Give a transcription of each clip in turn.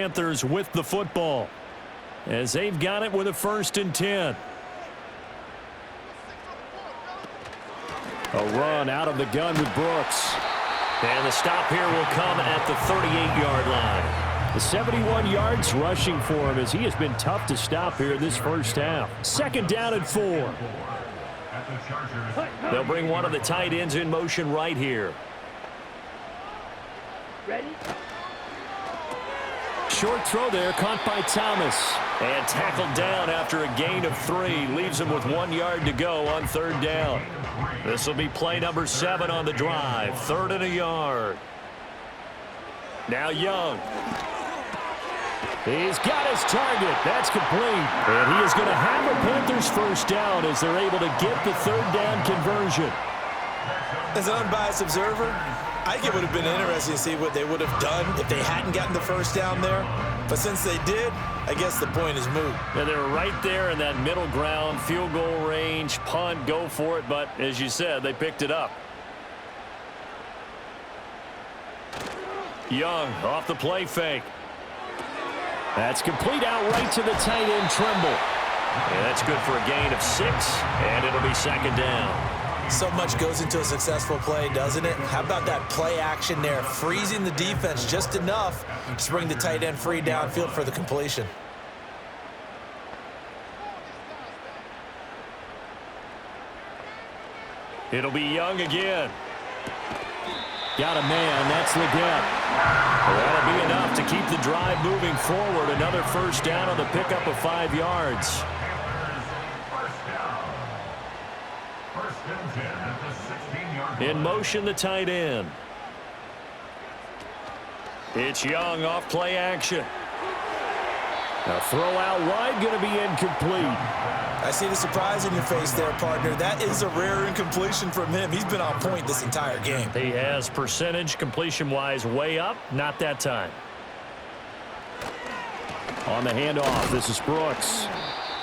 Panthers with the football as they've got it with a 1st and 10. A run out of the gun with Brooks. And the stop here will come at the 38-yard line. The 71 yards rushing for him as he has been tough to stop here this first half. 2nd down and 4. They'll bring one of the tight ends in motion right here. Ready? Short throw there, caught by Thomas. And tackled down after a gain of 3. Leaves him with 1 yard to go on 3rd down. This will be play number 7 on the drive. 3rd and a yard. Now Young. He's got his target. That's complete. And he is going to have a Panthers 1st down as they're able to get the 3rd down conversion. As an unbiased observer, I think it would have been interesting to see what they would have done if they hadn't gotten the 1st down there. But since they did, I guess the point is moot. Yeah, they're right there in that middle ground, field goal range, punt, go for it. But as you said, they picked it up. Young off the play fake. That's complete outright to the tight end, Trimble. And that's good for a gain of 6, and it'll be 2nd down. So much goes into a successful play, doesn't it? How about that play action there, freezing the defense just enough to bring the tight end free downfield for the completion. It'll be Young again. Got a man. That's Leggett. That'll be enough to keep the drive moving forward. Another 1st down on the pickup of 5 yards. In motion, the tight end. It's Young off play action. A throw out wide, going to be incomplete. I see the surprise in your face there, partner. That is a rare incompletion from him. He's been on point this entire game. He has percentage completion-wise way up. Not that time. On the handoff, this is Brooks.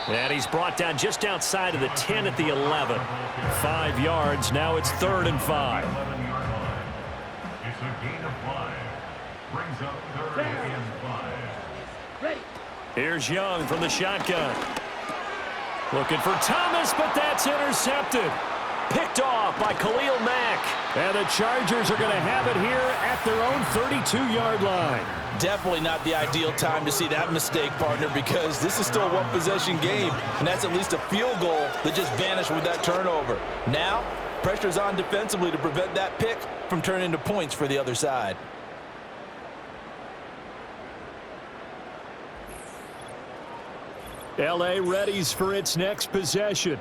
And he's brought down just outside of the 10 at the 11. 5 yards. Now it's 3rd and 5. It's a gain of 5. Brings up 3rd and 5. Ready? Here's Young from the shotgun. Looking for Thomas, but that's intercepted. Picked off by Khalil Mack. And the Chargers are going to have it here at their own 32-yard line. Definitely not the ideal time to see that mistake, partner, because this is still a one-possession game, and that's at least a field goal that just vanished with that turnover. Now, pressure's on defensively to prevent that pick from turning into points for the other side. L.A. readies for its next possession.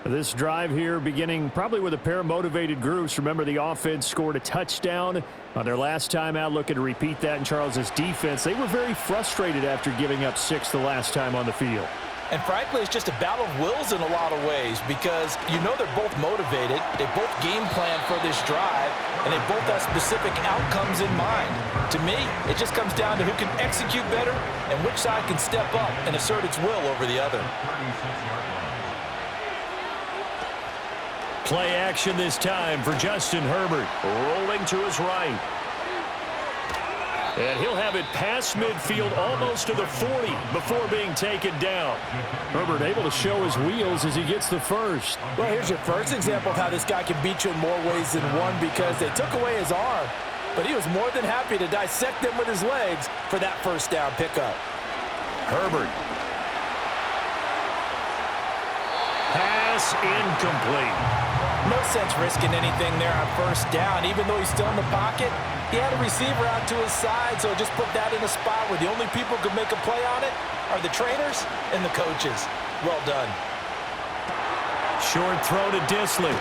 This drive here beginning probably with a pair of motivated groups. Remember, the offense scored a touchdown on their last time out. Looking to repeat that in Charles' defense. They were very frustrated after giving up 6 the last time on the field. And frankly, it's just a battle of wills in a lot of ways because you know they're both motivated. They both game plan for this drive, and they both have specific outcomes in mind. To me, it just comes down to who can execute better and which side can step up and assert its will over the other. Play action this time for Justin Herbert. Rolling to his right. And he'll have it past midfield almost to the 40 before being taken down. Herbert able to show his wheels as he gets the first. Well, here's your first example of how this guy can beat you in more ways than one because they took away his arm, but he was more than happy to dissect them with his legs for that 1st down pickup. Herbert. Pass incomplete. No sense risking anything there on 1st down. Even though he's still in the pocket, he had a receiver out to his side, so just put that in a spot where the only people who could make a play on it are the trainers and the coaches. Well done. Short throw to Disley.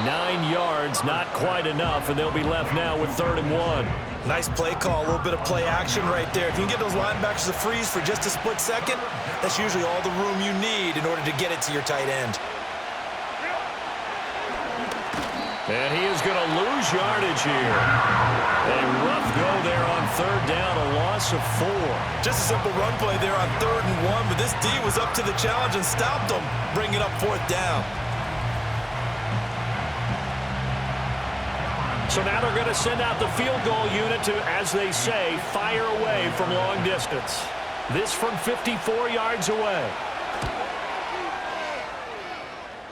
9 yards, not quite enough, and they'll be left now with 3rd and 1. Nice play call, a little bit of play action right there. If you can get those linebackers to freeze for just a split second, that's usually all the room you need in order to get it to your tight end. And he is going to lose yardage here. A rough go there on 3rd down, a loss of 4. Just a simple run play there on 3rd and 1, but this D was up to the challenge and stopped him, bringing up 4th down. So now they're going to send out the field goal unit to, as they say, fire away from long distance. This from 54 yards away.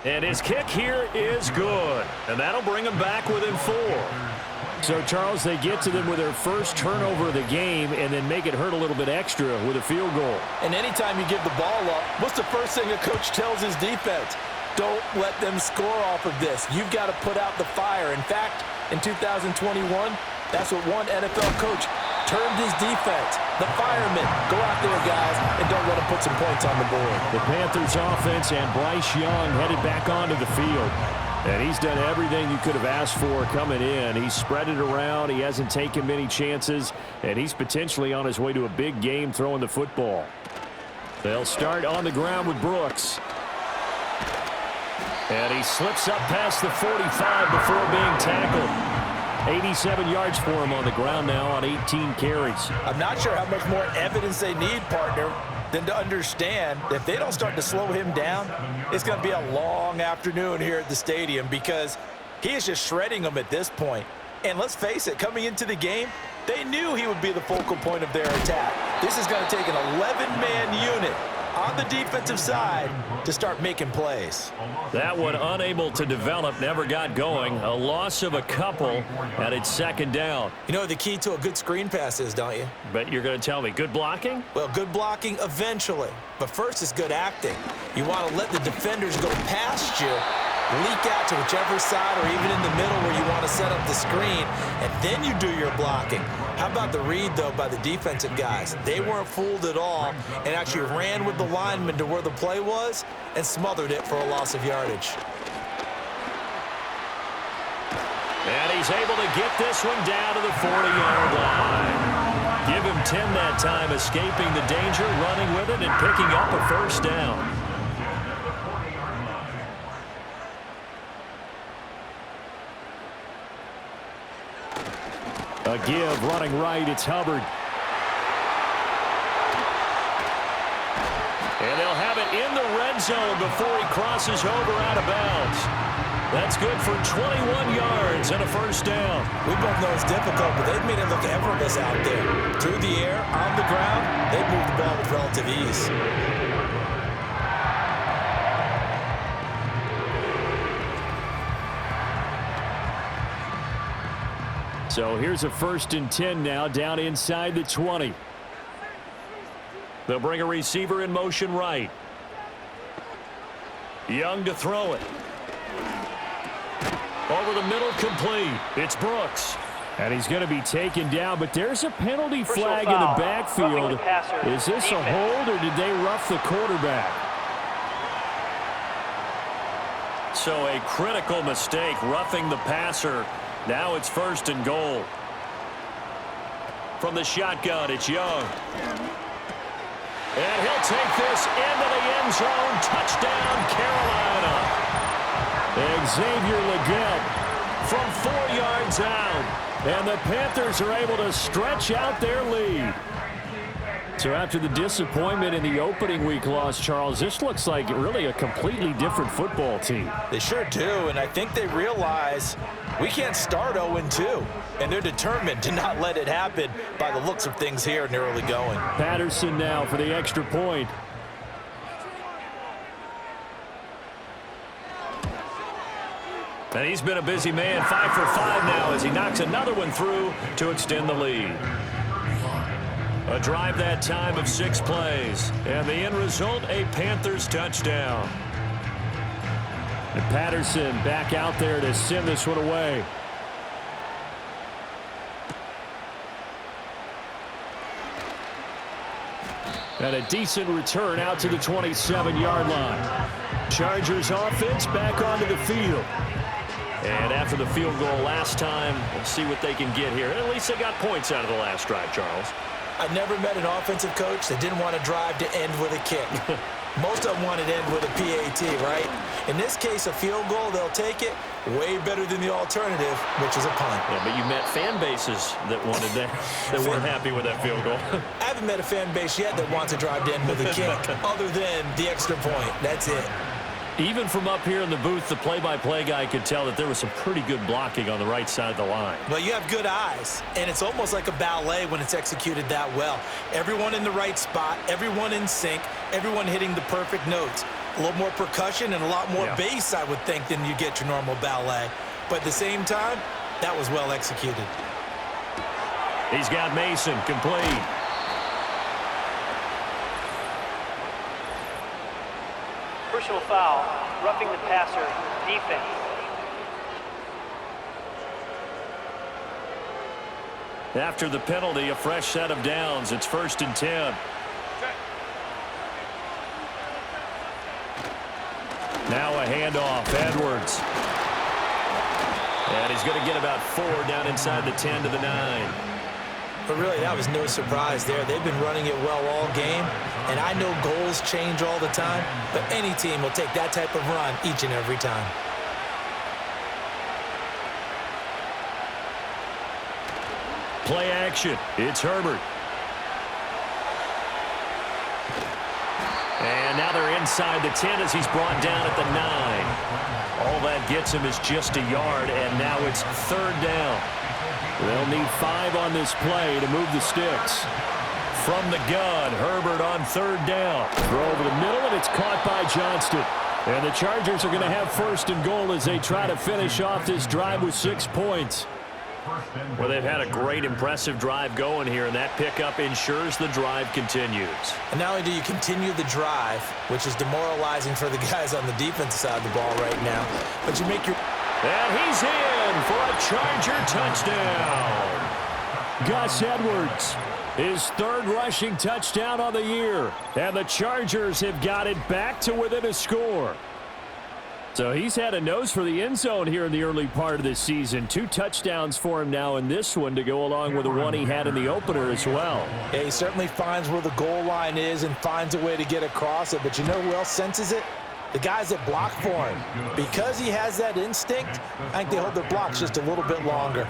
And his kick here is good. And that'll bring him back within 4. So, Charles, they get to them with their first turnover of the game and then make it hurt a little bit extra with a field goal. And anytime you give the ball up, what's the first thing a coach tells his defense? Don't let them score off of this. You've got to put out the fire. In fact, in 2021, that's what one NFL coach termed his defense. The firemen. Go out there, guys, and don't let them put some points on the board. The Panthers offense and Bryce Young headed back onto the field. And he's done everything you could have asked for coming in. He's spread it around. He hasn't taken many chances. And he's potentially on his way to a big game throwing the football. They'll start on the ground with Brooks. And he slips up past the 45 before being tackled. 87 yards for him on the ground now on 18 carries. I'm not sure how much more evidence they need, partner, than to understand that if they don't start to slow him down, it's going to be a long afternoon here at the stadium because he is just shredding them at this point. And let's face it, coming into the game, they knew he would be the focal point of their attack. This is going to take an 11-man unit on the defensive side to start making plays. That one unable to develop, never got going. A loss of a couple, and it's second down. You know what the key to a good screen pass is, don't you? But you're going to tell me, good blocking? Well, good blocking eventually. But first is good acting. You want to let the defenders go past you, leak out to whichever side or even in the middle where you want to set up the screen, and then you do your blocking. How about the read, though, by the defensive guys? They weren't fooled at all and actually ran with the lineman to where the play was and smothered it for a loss of yardage. And he's able to get this one down to the 40-yard line. Give him 10 that time, escaping the danger, running with it, and picking up a first down. A give, running right, it's Hubbard. And they'll have it in the red zone before he crosses over out of bounds. That's good for 21 yards and a first down. We both know it's difficult, but they've made it look effortless out there. Through the air, on the ground, they've moved the ball with relative ease. So here's a 1st and 10 now, down inside the 20. They'll bring a receiver in motion right. Young to throw it. Over the middle, complete. It's Brooks. And he's going to be taken down, but there's a penalty flag in the backfield. Is this a hold, or did they rough the quarterback? So a critical mistake, roughing the passer. Now it's 1st and goal. From the shotgun, it's Young. And he'll take this into the end zone. Touchdown, Carolina. Xavier Legette from 4 yards out. And the Panthers are able to stretch out their lead. So after the disappointment in the opening week loss, Charles, this looks like really a completely different football team. They sure do, and I think they realize we can't start 0-2, and they're determined to not let it happen by the looks of things here in the early going. Patterson now for the extra point. And he's been a busy man, 5 for 5 now as he knocks another one through to extend the lead. A drive that time of 6 plays. And the end result, a Panthers touchdown. And Patterson back out there to send this one away. And a decent return out to the 27-yard line. Chargers offense back onto the field. And after the field goal last time, we'll see what they can get here. At least they got points out of the last drive, Charles. I never met an offensive coach that didn't want to drive to end with a kick. Most of them want to end with a PAT, right? In this case, a field goal, they'll take it. Way better than the alternative, which is a punt. Yeah, but you met fan bases that wanted that, that weren't happy with that field goal. I haven't met a fan base yet that wants to drive to end with a kick, other than the extra point. That's it. Even from up here in the booth, the play-by-play guy could tell that there was some pretty good blocking on the right side of the line. Well, you have good eyes, and it's almost like a ballet when it's executed that well. Everyone in the right spot, everyone in sync, everyone hitting the perfect notes. A little more percussion and a lot more bass, I would think, than you get your normal ballet. But at the same time, that was well executed. He's got Mason complete. Personal foul, roughing the passer, defense. After the penalty, a fresh set of downs. It's 1st and 10. Now a handoff, Edwards. And he's going to get about 4 down inside the 10 to the 9. But really, that was no surprise there. They've been running it well all game, and I know goals change all the time, but any team will take that type of run each and every time. Play action. It's Herbert. And now they're inside the 10 as he's brought down at the 9. All that gets him is just a yard, and now it's 3rd down. They'll need 5 on this play to move the sticks. From the gun, Herbert on 3rd down. Throw over the middle, and it's caught by Johnston. And the Chargers are going to have 1st and goal as they try to finish off this drive with 6 points. Well, they've had a great, impressive drive going here, and that pickup ensures the drive continues. And not only do you continue the drive, which is demoralizing for the guys on the defensive side of the ball right now, but you make your... And he's in for a Charger touchdown. Gus Edwards, his 3rd rushing touchdown on the year. And the Chargers have got it back to within a score. So he's had a nose for the end zone here in the early part of this season. 2 touchdowns for him now in this one to go along with the one he had in the opener as well. Yeah, he certainly finds where the goal line is and finds a way to get across it. But you know who else senses it? The guys that block for him. Because he has that instinct, I think they hold their blocks just a little bit longer.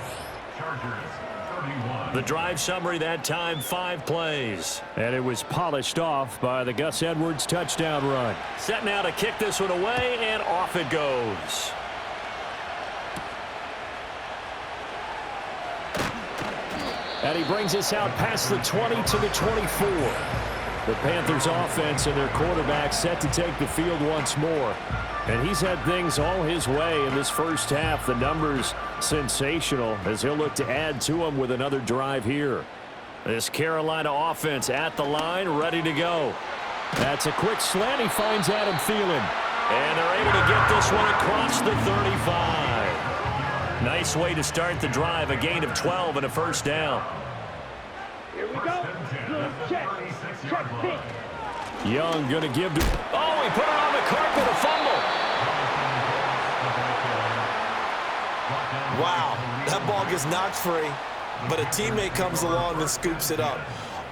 The drive summary that time, 5 plays. And it was polished off by the Gus Edwards touchdown run. Set now to kick this one away, and off it goes. And he brings us out past the 20 to the 24. The Panthers offense and their quarterback set to take the field once more. And he's had things all his way in this first half. The numbers sensational as he'll look to add to them with another drive here. This Carolina offense at the line, ready to go. That's a quick slant. He finds Adam Thielen. And they're able to get this one across the 35. Nice way to start the drive. A gain of 12 and a 1st down. Here we go. Check. Check. Young going to give to... Oh, he put it on the carpet, a fumble. Wow, that ball gets knocked free, but a teammate comes along and scoops it up.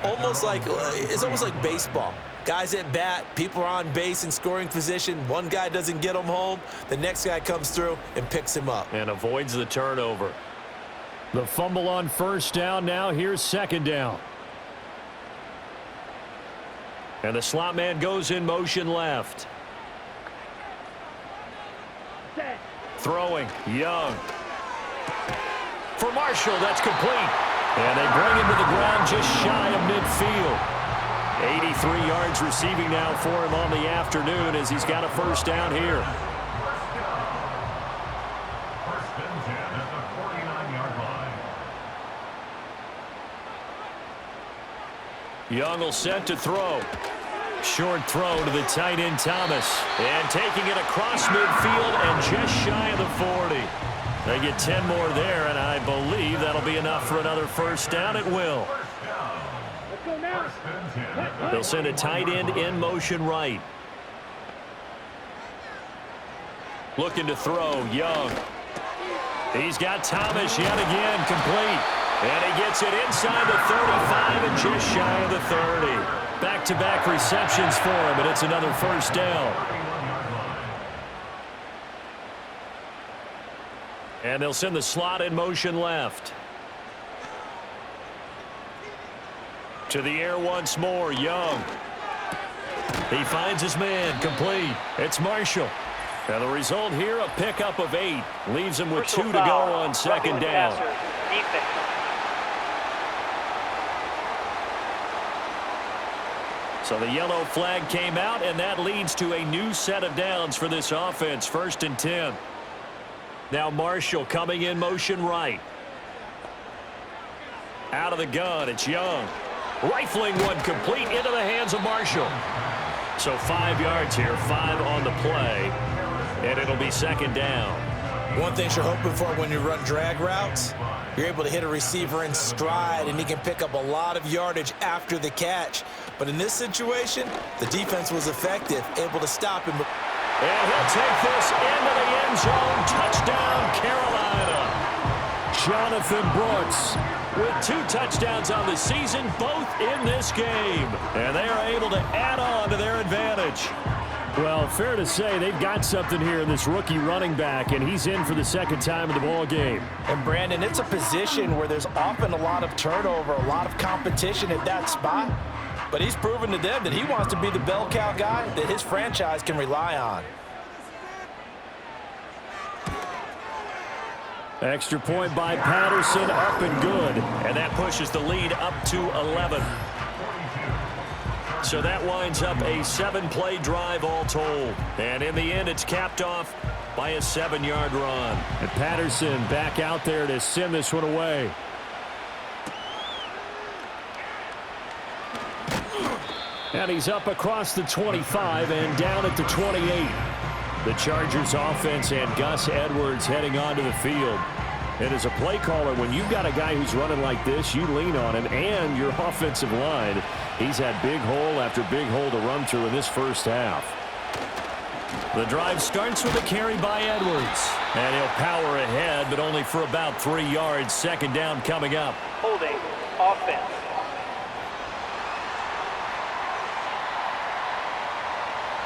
It's almost like baseball. Guys at bat, people are on base in scoring position. One guy doesn't get him home. The next guy comes through and picks him up. And avoids the turnover. The fumble on 1st down now. Here's 2nd down. And the slot man goes in motion left. Throwing, Young. For Marshall, that's complete. And they bring him to the ground just shy of midfield. 83 yards receiving now for him on the afternoon as he's got a 1st down here. 1st and 10 at the 49-yard line. Young will set to throw. Short throw to the tight end Thomas. And taking it across midfield and just shy of the 40. They get 10 more there, and I believe that'll be enough for another 1st down. It will. They'll send a tight end in motion right. Looking to throw, Young. He's got Thomas yet again, complete. And he gets it inside the 35 and just shy of the 30. Back-to-back receptions for him, and it's another 1st down. And they'll send the slot in motion left. To the air once more, Young. He finds his man, complete. It's Marshall. Now the result here, a pickup of 8. Leaves him with 2 to go on second down. So the yellow flag came out, and that leads to a new set of downs for this offense. 1st and 10. Now Marshall coming in motion right. Out of the gun, it's Young. Rifling one complete into the hands of Marshall. So 5 yards here, 5 on the play, and it'll be second down. One thing you're hoping for when you run drag routes, you're able to hit a receiver in stride, and he can pick up a lot of yardage after the catch. But in this situation, the defense was effective, able to stop him. And he'll take this into the end zone. Touchdown, Carolina. Jonathan Brooks with 2 touchdowns on the season, both in this game. And they are able to add on to their advantage. Well, fair to say they've got something here in this rookie running back, and he's in for the 2nd time in the ball game. And, Brandon, it's a position where there's often a lot of turnover, a lot of competition at that spot. But he's proven to them that he wants to be the bell cow guy that his franchise can rely on. Extra point by Patterson, up and good. And that pushes the lead up to 11. So that winds up a 7-play drive all told. And in the end, it's capped off by a 7-yard run. And Patterson back out there to send this one away. And he's up across the 25 and down at the 28. The Chargers offense and Gus Edwards heading onto the field. And as a play caller, when you've got a guy who's running like this, you lean on him and your offensive line. He's had big hole after big hole to run through in this first half. The drive starts with a carry by Edwards. And he'll power ahead, but only for about 3 yards. Second down coming up. Holding offense.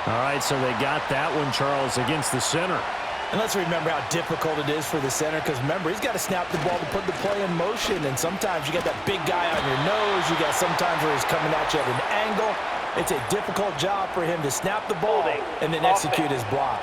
All right, so they got that one, Charles, against the center. And let's remember how difficult it is for the center, because remember, he's got to snap the ball to put the play in motion, and sometimes you got that big guy on your nose. You got sometimes where he's coming at you at an angle. It's a difficult job for him to snap the ball and then execute his block.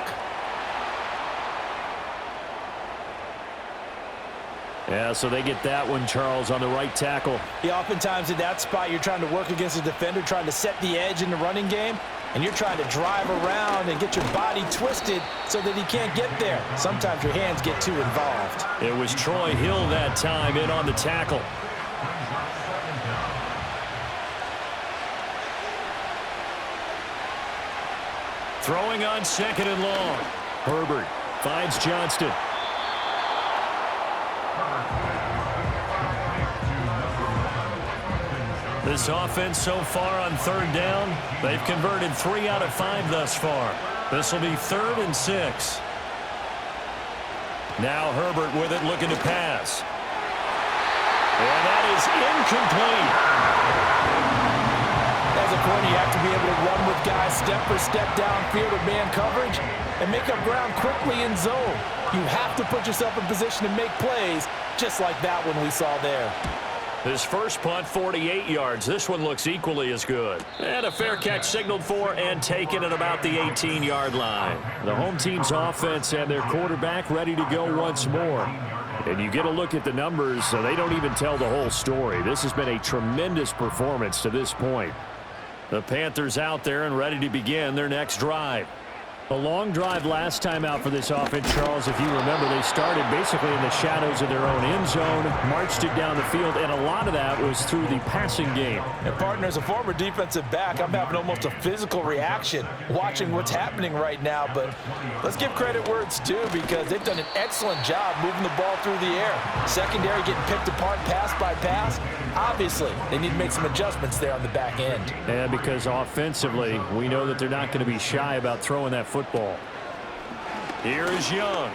Yeah, so they get that one, Charles, on the right tackle. Yeah, oftentimes in that spot, you're trying to work against a defender, trying to set the edge in the running game, and you're trying to drive around and get your body twisted so that he can't get there. Sometimes your hands get too involved. It was Troy Hill that time in on the tackle. Throwing on 2nd and long. Herbert finds Johnston. This offense so far on 3rd down, they've converted 3 out of 5 thus far. This will be 3rd and 6. Now Herbert with it, looking to pass. And that is incomplete. As a corner, you have to be able to run with guys step for step downfield or man coverage and make up ground quickly in zone. You have to put yourself in position to make plays, just like that one we saw there. His first punt, 48 yards. This one looks equally as good. And a fair catch signaled for and taken at about the 18-yard line. The home team's offense and their quarterback ready to go once more. And you get a look at the numbers, so they don't even tell the whole story. This has been a tremendous performance to this point. The Panthers out there and ready to begin their next drive. A long drive last time out for this offense, Charles. If you remember, they started basically in the shadows of their own end zone, marched it down the field, and a lot of that was through the passing game. And, partner, as a former defensive back, I'm having almost a physical reaction watching what's happening right now. But let's give credit where it's due, because they've done an excellent job moving the ball through the air. Secondary getting picked apart pass by pass. Obviously, they need to make some adjustments there on the back end. And because offensively, we know that they're not going to be shy about throwing that football. Here is Young.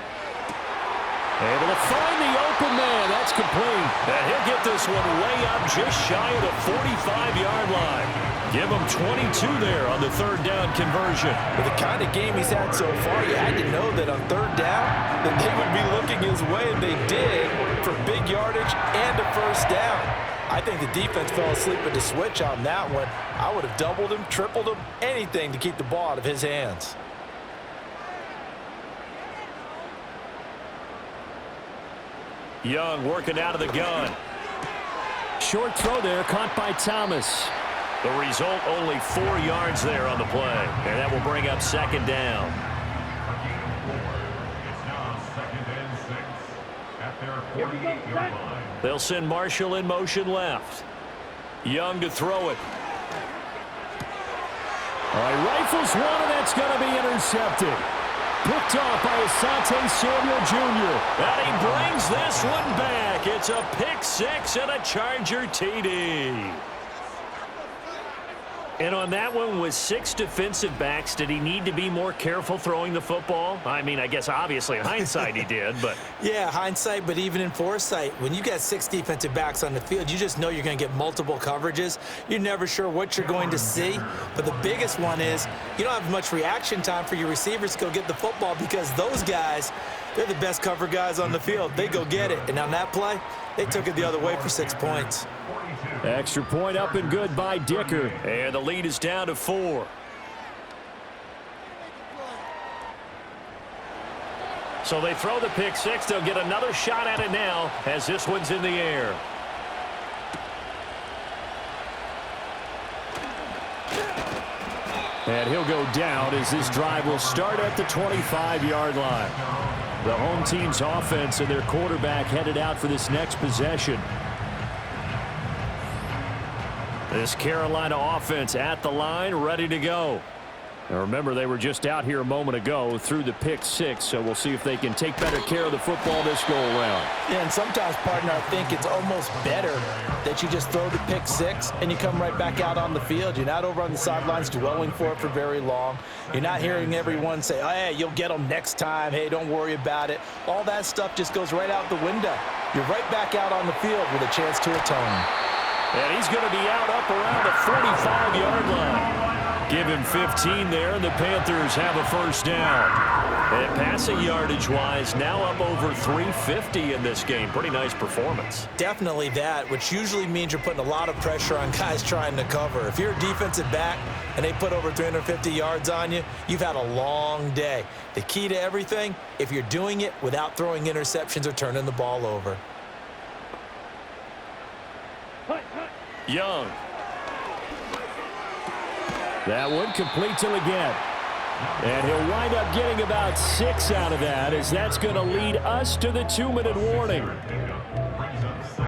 Able to find the open man. That's complete. And he'll get this one way up just shy of the 45-yard line. Give him 22 there on the 3rd down conversion. With the kind of game he's had so far, you had to know that on 3rd down that they would be looking his way, and they did, for big yardage and a first down. I think the defense fell asleep at the switch on that one. I would have doubled him, tripled him, anything to keep the ball out of his hands. Young working out of the gun. Short throw there, caught by Thomas. The result, only 4 yards there on the play. And that will bring up second down. A gain of 4. It's now 2nd and 6 at their 48-yard line. They'll send Marshall in motion left. Young to throw it. All right, rifles one, and that's going to be intercepted. Picked off by Asante Samuel Jr. And he brings this one back. It's a pick six and a Charger TD. And on that one, with 6 defensive backs, did he need to be more careful throwing the football? I mean, I guess obviously in hindsight he did, but... Yeah, hindsight, but even in foresight, when you got 6 defensive backs on the field, you just know you're going to get multiple coverages. You're never sure what you're going to see. But the biggest one is you don't have much reaction time for your receivers to go get the football because those guys, they're the best cover guys on the field. They go get it. And on that play, they took it the other way for 6 points. Extra point up and good by Dicker. And the lead is down to 4. So they throw the pick six. They'll get another shot at it now as this one's in the air. And he'll go down as this drive will start at the 25-yard line. The home team's offense and their quarterback headed out for this next possession. This Carolina offense at the line, ready to go. Now remember, they were just out here a moment ago through the pick six, so we'll see if they can take better care of the football this go-around. Yeah, and sometimes, partner, I think it's almost better that you just throw the pick six and you come right back out on the field. You're not over on the sidelines dwelling for it for very long. You're not hearing everyone say, oh, hey, you'll get them next time. Hey, don't worry about it. All that stuff just goes right out the window. You're right back out on the field with a chance to atone. And he's going to be out up around the 45-yard line. Give him 15 there, and the Panthers have a first down. And passing yardage-wise, now up over 350 in this game. Pretty nice performance. Definitely that, which usually means you're putting a lot of pressure on guys trying to cover. If you're a defensive back and they put over 350 yards on you, you've had a long day. The key to everything, if you're doing it without throwing interceptions or turning the ball over. Young. That one complete till again. And he'll wind up getting about 6 out of that, as that's going to lead us to the 2-minute warning.